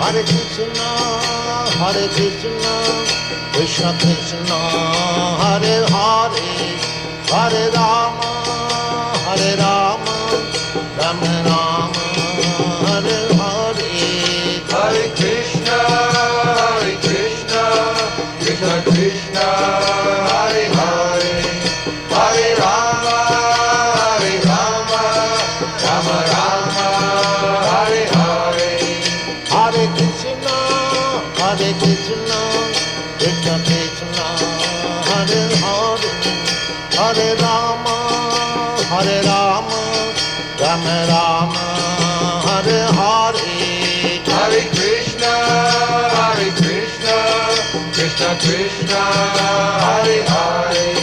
Hare Krishna, Krishna Krishna, Hare Hare, Hare Rama, Rama Rama, Hare Hare. Hare Krishna, Krishna Krishna, Hare Hare, Hare Rama, Rama Rama, Hare Hare. Hare Krishna, Krishna Krishna, Hare Hare, Hare Rama, Rama Rama, Hare Hare. Hare Krishna, Krishna Krishna, Hare Hare.